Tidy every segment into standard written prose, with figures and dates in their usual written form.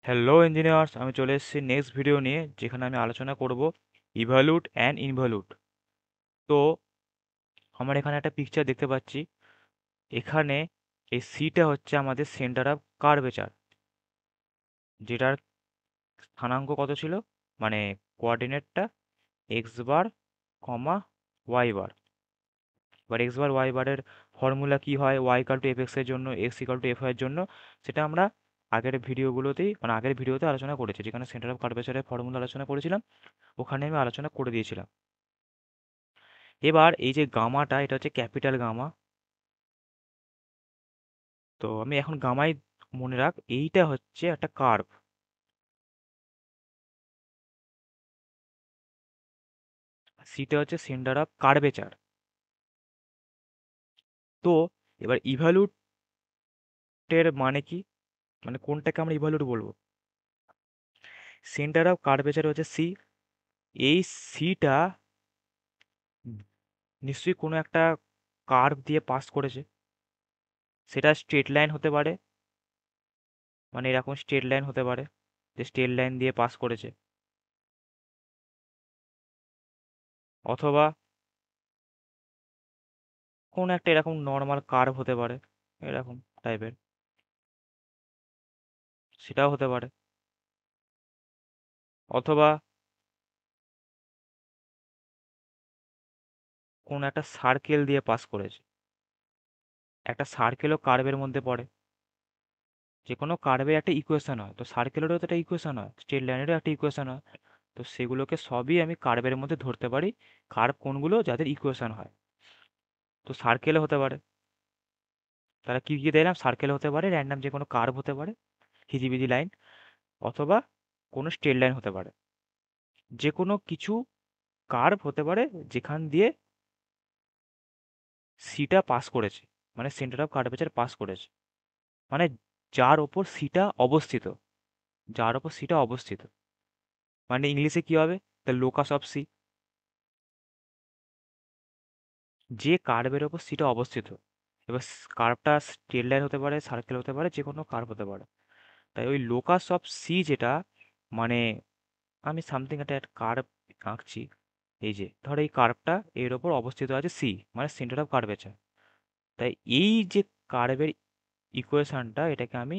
Hello engineers, আমি চলে এসেছি নেক্সট ভিডিও নিয়ে, যেখানে আমি আলোচনা করব ইভ্যালুট অ্যান্ড ইনভ্যালুট। তো আমার এখানে একটা পিকচার দেখতে পাচ্ছি। এখানে এই সিটা হচ্ছে আমাদের সেন্টার অফ কার্ভেচার, যেটার স্থানাঙ্ক কত ছিল, মানে কোঅর্ডিনেটটা এক্স বার কমা ওয়াই বার। এবার এক্স বার ওয়াই বারের ফর্মুলা কি হয়, y equal to f x এর জন্য, x equal to f y এর জন্য, সেটা আমরা আগের ভিডিওগুলোতেই, মানে আগের ভিডিওতে আলোচনা করেছি, যেখানে সেন্টার অফ কার্ভেচারের ফর্মুলা আলোচনা করেছিলাম। ওখানে আমি আলোচনা করে দিয়েছিলাম। এবার এই যে গামাটা, এটা হচ্ছে ক্যাপিটাল গামা। তো আমি এখন গামাই মনে রাখ, এইটা হচ্ছে একটা কার্ভ। সিটা হচ্ছে সেন্টার অফ কার্ভেচার। তো এবার ইভ্যালুটের মানে কি, মানে কোনটাকে আমরা ইভ্যালুট বলবো? সেন্টার অফ কার্ভেচার হচ্ছে সি। এই সিটা নিশ্চয়ই কোনো একটা কার্ভ দিয়ে পাস করেছে। সেটা স্ট্রেট লাইন হতে পারে, মানে এরকম স্ট্রেট লাইন হতে পারে, যে স্ট্রেট লাইন দিয়ে পাস করেছে। অথবা কোন একটা এরকম নর্মাল কার্ভ হতে পারে, এরকম টাইপের, সেটাও হতে পারে। অথবা কোন একটা সার্কেল দিয়ে পাস করেছে। একটা সার্কেলও কার্ভের মধ্যে পড়ে। যে কোনো কার্ভের একটা ইকুয়েশন হয়, তো সার্কেলেরও তো একটা ইকুয়েশন হয়, স্ট্রেট লাইনেরও একটা ইকুয়েশন হয়। তো সেগুলোকে সবই আমি কার্ভের মধ্যে ধরতে পারি। কার্ভ কোনগুলো যাদের ইকুয়েশন হয়। তো সার্কেলও হতে পারে। তারা কি কি দিলাম, সার্কেল হতে পারে, র্যান্ডম যে কোনো কার্ভ হতে পারে, হিজিবিজি লাইন, অথবা কোনো স্ট্রেট লাইন হতে পারে। যে কোনো কিছু কার্ভ হতে পারে যেখান দিয়ে সিটা পাস করেছে, মানে সেন্টার অফ কার্ভেচার পাস করেছে, মানে যার ওপর সিটা অবস্থিত, যার ওপর সিটা অবস্থিত। মানে ইংলিশে কি হবে, দ্য লোকাস অফ সি। যে কার্ভের ওপর সিটা অবস্থিত। এবার কার্ভটা স্ট্রেট লাইন হতে পারে, সার্কেল হতে পারে, যে কোনো কার্ভ হতে পারে। তাই ওই লোকাস অফ সি যেটা, মানে আমি সামথিং একটা কার্ভ আঁকছি। এই যে ধর এই কার্ভটা এর ওপর অবস্থিত আছে সি, মানে সেন্টার অফ কার্ভেচার। তাই এই যে কার্ভের ইকুয়েশনটা, এটাকে আমি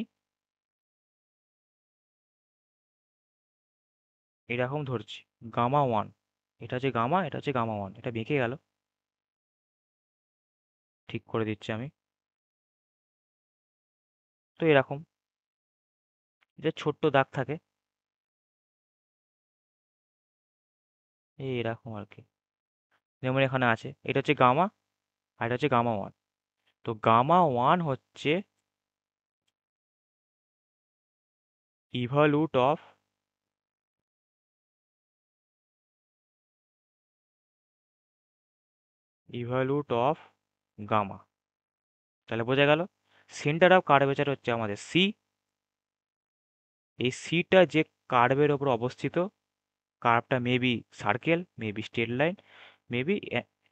এরকম ধরছি, গামা ওয়ান। এটা হচ্ছে গামা, এটা হচ্ছে গামা ওয়ান। এটা বেঁকে গেল, ঠিক করে দিচ্ছি আমি। তো এরকম যে ছোট্ট দাগ থাকে, এই এরকম আর কি। যেমন এখানে আছে, এটা হচ্ছে গামা, আর এটা হচ্ছে গামা ওয়ান। তো গামা ওয়ান হচ্ছে ইভলিউট অফ, ইভলিউট অফ গামা। তাহলে বোঝা গেল, সেন্টার অফ কার্ভেচার হচ্ছে আমাদের সি। এই সিটা যে কার্ভের ওপর অবস্থিত, কার্ভটা maybe circle, maybe straight line, maybe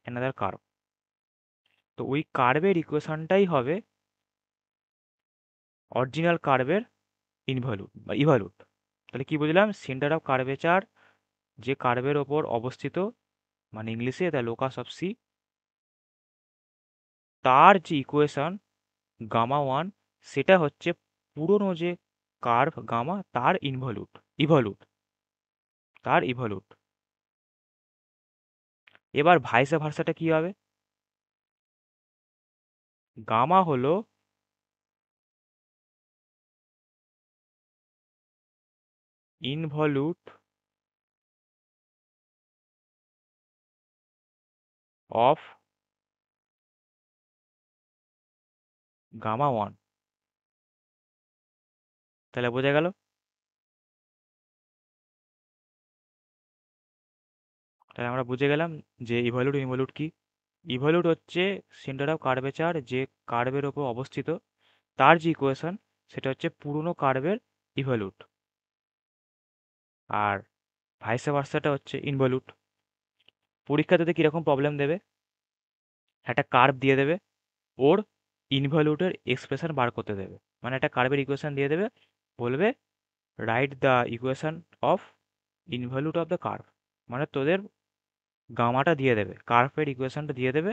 another curve. তো ওই কার্ভের ইকুয়েশনটাই হবে অরিজিনাল কার্ভের ইনভলিউট বা ইভলিউট। তাহলে কি বুঝলাম, সেন্টার অফ কার্ভেচার যে কার্ভের ওপর অবস্থিত, মানে ইংলিশে দ্য লোকাস অফ সি, তার যে ইকুয়েশন গামা ওয়ান, সেটা হচ্ছে পুরনো যে কার্ভ গামা, তার ইনভলিউট, ইভলিউট, তার ইভলিউট। এবার ভাইসা ভার্সাটা কি হবে, গামা হলো ইনভলিউট অফ গামা ওয়ান। তাহলে বোঝা গেল, তাহলে আমরা বুঝে গেলাম যে ইভলিউট ইনভলিউট কি। ইভলিউট হচ্ছে সেন্টার অফ কার্ভেচার যে কার্ভের ওপর অবস্থিত, তার যে ইকুয়েশন, সেটা হচ্ছে পুরনো কার্ভের ইভলিউট। আর ভাইসা ভার্সাটা হচ্ছে ইনভলিউট। পরীক্ষাতে কিরকম প্রবলেম দেবে, একটা কার্ভ দিয়ে দেবে, ওর ইনভলিউটের এক্সপ্রেশন বার করতে দেবে, মানে একটা কার্ভের ইকুয়েশন দিয়ে দেবে, বলবে write the equation of involute of the curve, মানে তোদের গামাটা দিয়ে দেবে, কার্ভের ইকুয়েশনটা দিয়ে দেবে,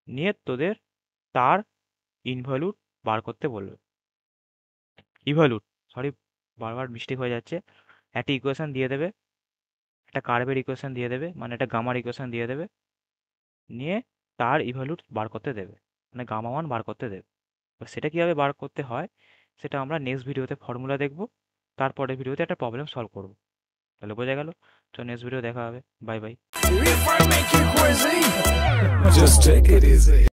নিয়ে তোদের তার ইনভ্যালুট বার করতে বলবে। ইভ্যালুট, সরি বারবার মিস্টেক হয়ে যাচ্ছে। একটা ইকুয়েশন দিয়ে দেবে, একটা কার্ভের ইকুয়েশন দিয়ে দেবে, মানে একটা গামার ইকুয়েশন দিয়ে দেবে, নিয়ে তার ইভ্যালুট বার করতে দেবে, মানে গামা মান বার করতে দেবে। তো সেটা কীভাবে বার করতে হয় সেটা আমরা নেক্সট ভিডিওতে ফর্মুলা দেখব, তারপরের ভিডিওতে একটা প্রবলেম সলভ করব। তাহলে বোঝা গেল। তো নেক্সট ভিডিও দেখা হবে। Bye bye. Just take it easy.